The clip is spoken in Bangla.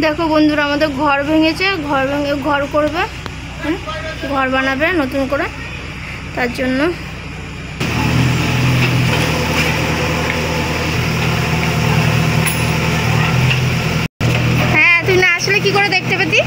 দেখো বন্ধুরা, আমাদের ঘর ভেঙেছে, ঘর ভেঙে ঘর করবে, ঘর বানাবে নতুন করে, তার জন্য। হ্যাঁ, তুই না আসলে কি করে দেখতে পেতি?